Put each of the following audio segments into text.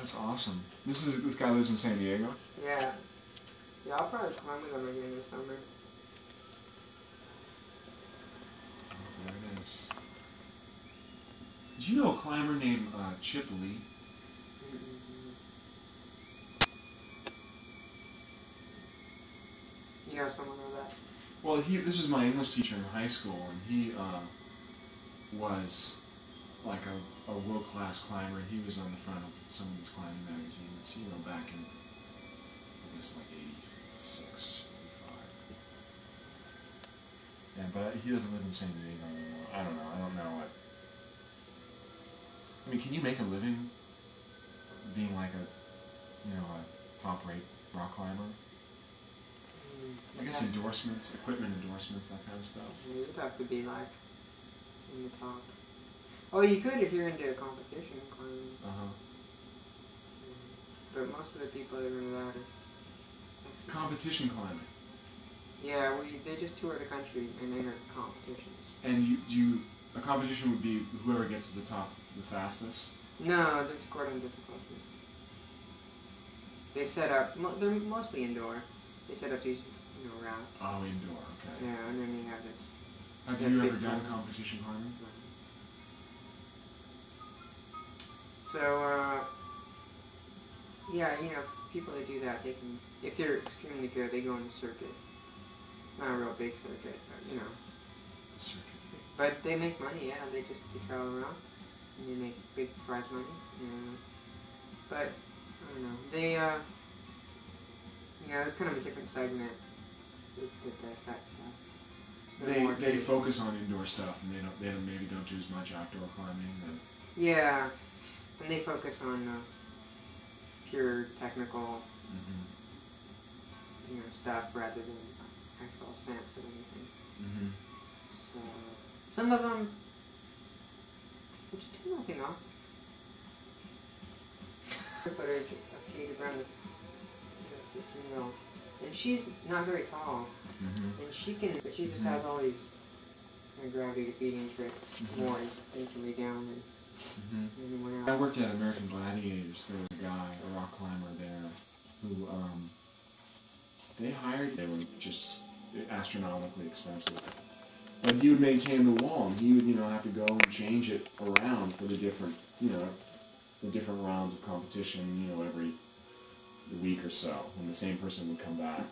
That's awesome. This guy lives in San Diego? Yeah. Yeah, I'll probably climb with him again this summer. Oh, there it is. Did you know a climber named Chip Lee? You know someone like that? Well, this was my English teacher in high school, and he was like a world-class climber. He was on the front of some of these climbing magazines, you know, back in, I guess, like 86, 85. And, but he doesn't live in San Diego anymore. I don't know what. I mean, can you make a living being like a top-rate rock climber? I guess endorsements, equipment endorsements, that kind of stuff. Yeah, you'd have to be like in the top. Oh, you could if you're into competition climbing. But most of the people that are into that are competition climbing. Yeah, they just tour the country and enter competitions. And a competition would be whoever gets to the top the fastest? No, there's according to difficulty. They set up, they're mostly indoor. They set up these, routes. Oh, indoor, okay. Yeah, and then you have this. Have you ever done competition climbing? So, yeah, people that do that, they can, if they're extremely good, they go on the circuit. It's not a real big circuit, but, Circuit. But they make money, yeah. They travel around, and they make big prize money. But, I don't know. They, it's kind of a different segment that does that stuff. They focus on indoor stuff, and they maybe don't do as much outdoor climbing. Yeah, and they focus on pure technical, stuff rather than actual ascents or anything. So some of them, would you do nothing off? Footage of Katie Brown, and she's not very tall, and but she just has all these gravity defeating tricks more instantly down than anyone else. I worked at American Gladiators. There was a guy, a rock climber there, who they were just astronomically expensive. But he would maintain the wall, and he would, have to go and change it around for the different, the different rounds of competition, every week or so, when the same person would come back.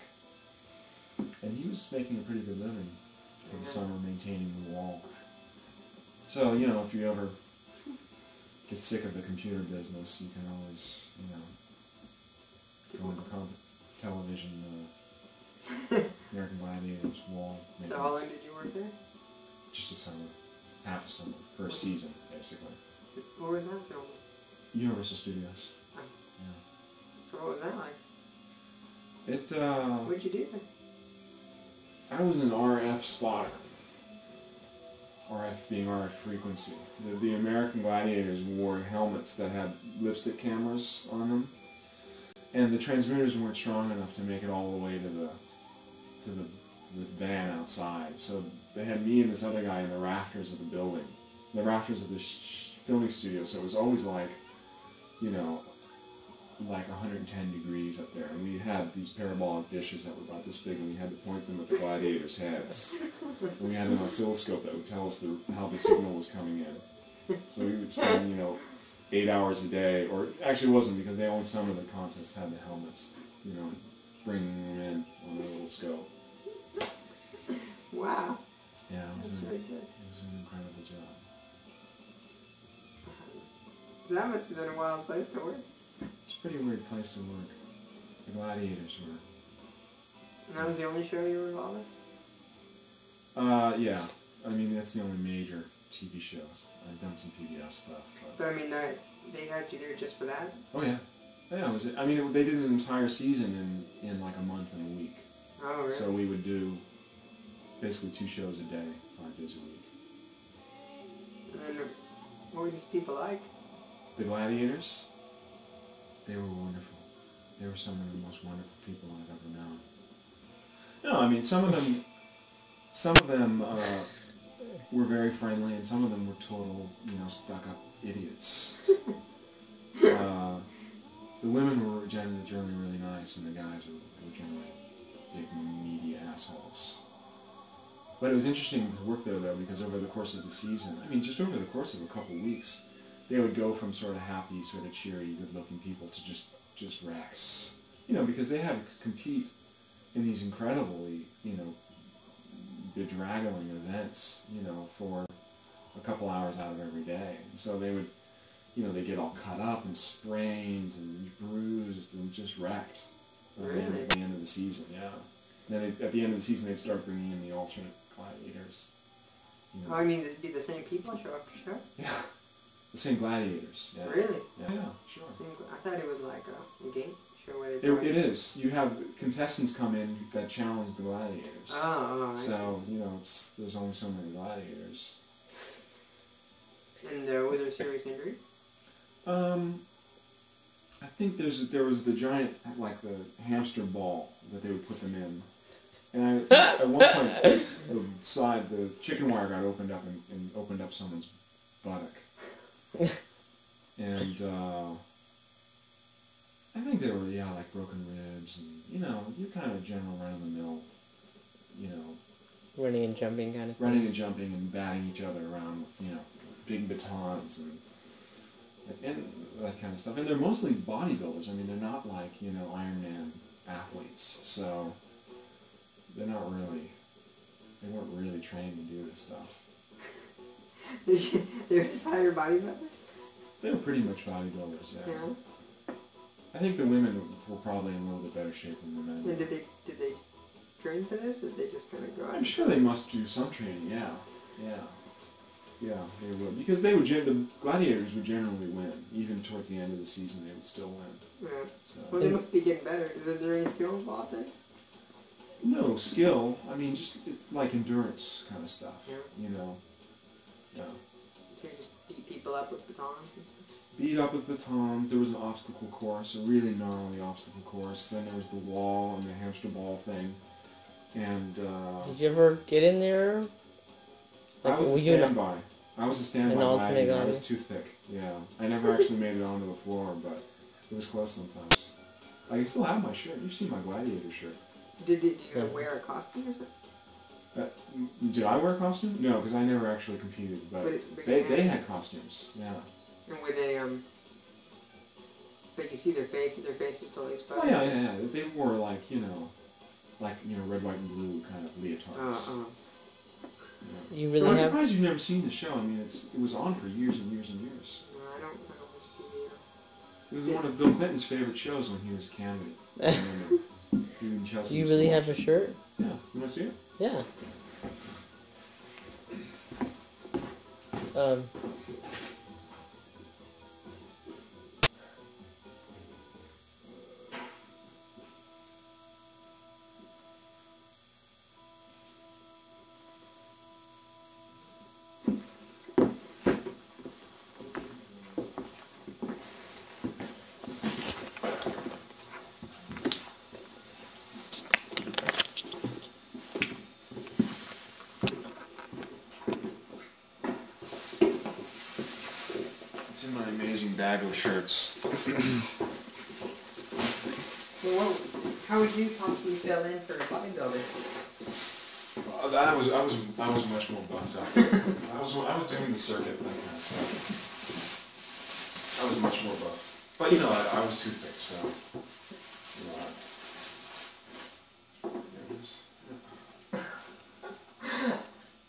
And he was making a pretty good living for the summer maintaining the wall. So, if you ever get sick of the computer business, you can always, go into television, American Gladiators, wall. So how long did you work there? Just a summer. Half a summer. For a season, basically. Where was that filmed? Universal Studios. Oh. Yeah. So what was that like? What'd you do? I was an RF spotter. RF being RF frequency. The American Gladiators wore helmets that had lipstick cameras on them, and the transmitters weren't strong enough to make it all the way to the van outside. So they had me and this other guy in the rafters of the building, the rafters of the filming studio. So it was always like, like 110 degrees up there, and we had these parabolic dishes that were about this big, and we had to point them at the gladiators' heads. And we had an oscilloscope that would tell us how the signal was coming in. So we would spend, 8 hours a day, or actually it wasn't, because they only some of the contests had the helmets, bringing them in on a little scope. Wow. Yeah, That's really good. It was an incredible job. So that must have been a wild place to work. It's a pretty weird place to work. The Gladiators were. And that was the only show you were involved with? Yeah. I mean, that's the only major TV shows. I've done some PBS stuff. But I mean, they had you there just for that? Oh, yeah. Yeah, they did an entire season in like a month and a week. Oh, really? So we would do basically 2 shows a day, 5 days a week. And then, what were these people like? The Gladiators? They were wonderful. They were some of the most wonderful people I've ever known. No, I mean, some of them were very friendly, and some of them were total, stuck-up idiots. the women were generally really nice, and the guys were generally big media assholes. But it was interesting to work there, though, because over the course of the season, I mean, just over the course of a couple of weeks, they would go from sort of happy, sort of cheery, good-looking people to just wrecks. You know, because they had to compete in these incredibly, you know, bedraggling events, you know, for a couple hours out of every day. And so they would, you know, they get all cut up and sprained and bruised and just wrecked. Really? At the end of the season, yeah. And then at the end of the season, they'd start bringing in the alternate gladiators. You know. Oh, I mean, it'd be the same people show up to show? Yeah. The same gladiators. Yeah. Really? Yeah, sure. I thought it was like a game show where they It is. You have contestants come in that challenge the gladiators. Oh, I so, you know, there's only so many gladiators. see. And were there serious injuries? I think there was the giant, like the hamster ball that they would put them in. And at one point, the chicken wire got opened up and opened up someone's buttock. And I think they were, like broken ribs and, you know, you kind of general run-of-the-mill, you know. Running and jumping kind of thing. Running and jumping and batting each other around with, you know, big batons and that kind of stuff. And they're mostly bodybuilders. I mean, they're not like, you know, Ironman athletes. So they weren't really trained to do this stuff. They were just hired bodybuilders? They were pretty much bodybuilders, yeah. Yeah. I think the women were probably in a little bit better shape than the men. And did they train for this, or did they just kind of go out? I'm sure they must do some training, yeah. Yeah, they would. Because the gladiators would generally win. Even towards the end of the season, they would still win. Yeah. So. Well, they must be getting better. Is there any skill involved then? No, skill. I mean, just it's like endurance kind of stuff. Yeah. You know. Yeah. So you just beat people up with batons and stuff? Beat up with batons. There was an obstacle course, a really gnarly obstacle course. Then there was the wall and the hamster ball thing. And did you ever get in there? I was a standby. I was a standby An alternate gladiator. I gladiator? was toothpick. Yeah. I never actually made it onto the floor, but it was close sometimes. I still have my shirt. You've seen my gladiator shirt. Did you wear a costume or something? Did I wear a costume? No, because I never actually competed. But they had costumes. Yeah. And were they but you see their faces totally exposed? Oh yeah. They wore like red, white, and blue kind of leotards. Yeah. You really so I'm have... surprised you've never seen the show. I mean, it was on for years and years and years. No, I don't watch TV. It was one of Bill Clinton's favorite shows when he was a candidate. I remember. Doing Chelsea. You really have a shirt? Yeah. You want to see it? Yeah. It's in my amazing bag of shirts. So how would you possibly fill in for bodybuilding? I was much more buffed up. I was doing the circuit, that kind of stuff. I was much more buff. But you know, I was toothpick, so there it is.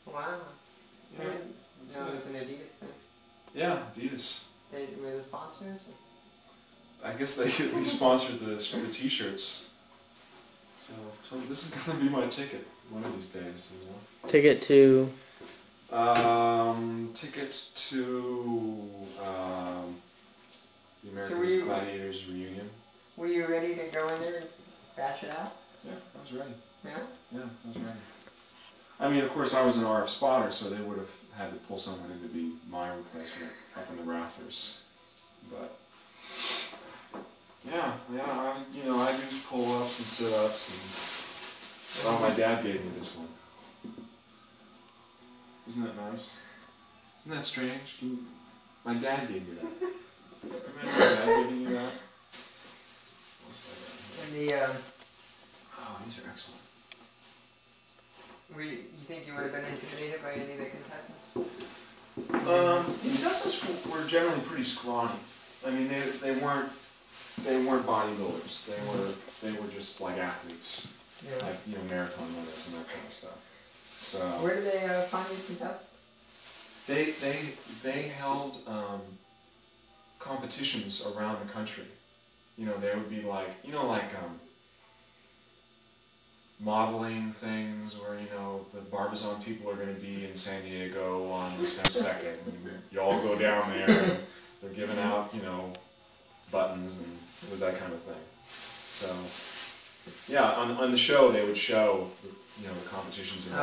Wow. Yeah. No, it's an Adidas thing. Yeah, Adidas. Were the sponsors? I guess they at least sponsored the t-shirts. So this is gonna be my ticket one of these days, you know. Ticket to... Ticket to the American Gladiators reunion. Were you ready to go in there and bash it out? Yeah, I was ready. Yeah? Yeah, I was ready. I mean, of course, I was an RF spotter, so they would have had to pull someone in to be my replacement up in the rafters. But yeah, I do pull-ups and sit-ups, and oh, my dad gave me this one. Isn't that nice? Isn't that strange? My dad gave me that. Remember my dad giving you that? And the Oh, these are excellent. you think you would have been intimidated by any of the contestants? Contestants were generally pretty scrawny. I mean, they weren't bodybuilders. They were just like athletes, Yeah. like marathon runners and that kind of stuff. So Where do they find these contestants? they held competitions around the country. They would be like modeling things where the Barbizon people are going to be in San Diego on December 2nd. And you all go down there and they're giving out buttons, and it was that kind of thing. So yeah, on the show they would show the competitions in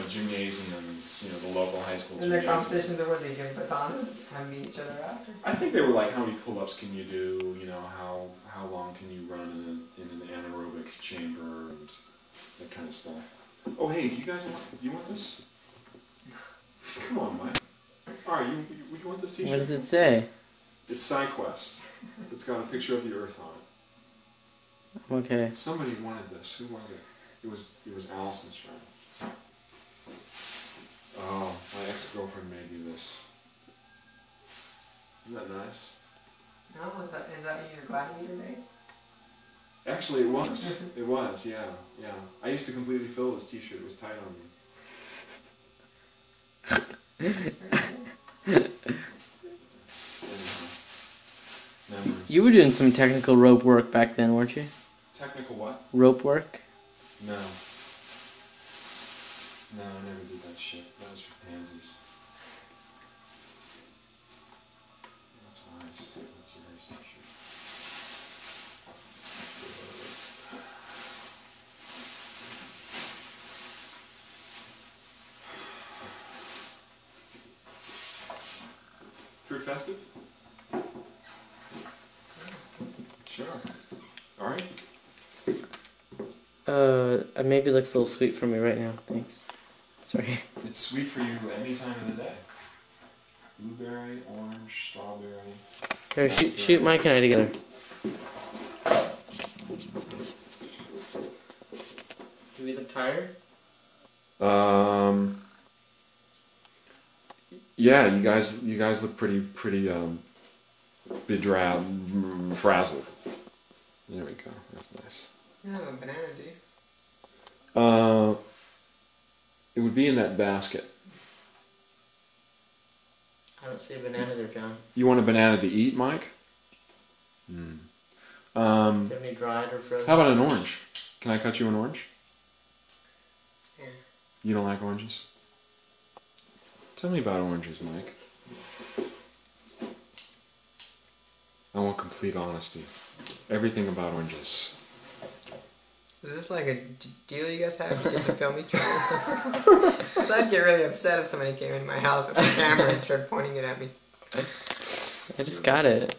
gymnasiums, the local high school And gymnasiums. the competitions, or was they giving batons and meet each other after? I think they were like, how many pull-ups can you do? How long can you run in an anaerobic chamber and that kind of stuff. Oh, hey, do you guys want this? Come on, Mike. All right, you want this T-shirt? What does it say? It's SideQuest. It's got a picture of the Earth on it. Okay. Somebody wanted this. Who was it? It was Allison's friend. Oh, my ex-girlfriend made me this. Isn't that nice? No, is that in your Gladiator days? Actually, it was. It was, yeah. I used to completely fill this T-shirt. It was tight on me. Memories. You were doing some technical rope work back then, weren't you? Technical what? Rope work? No. No, I never did that shit. That was for pansies. That's nice. That's a nice T-shirt. Fruit festive? Sure. Alright. Maybe it looks a little sweet for me right now. Thanks. Sorry. It's sweet for you any time of the day. Blueberry, orange, strawberry. Here, shoot Mike and I together. Do we look tired? Yeah, you guys look pretty bedrab, frazzled. There we go. That's nice. You have a banana, do you? It would be in that basket. I don't see a banana there, John. You want a banana to eat, Mike? Do you have any dried or frozen? How about an orange? Can I cut you an orange? Yeah. You don't like oranges? Tell me about oranges, Mike. I want complete honesty. Everything about oranges. Is this like a deal you guys have to film each other? Because I'd get really upset if somebody came in my house with a camera and started pointing it at me. I just got it.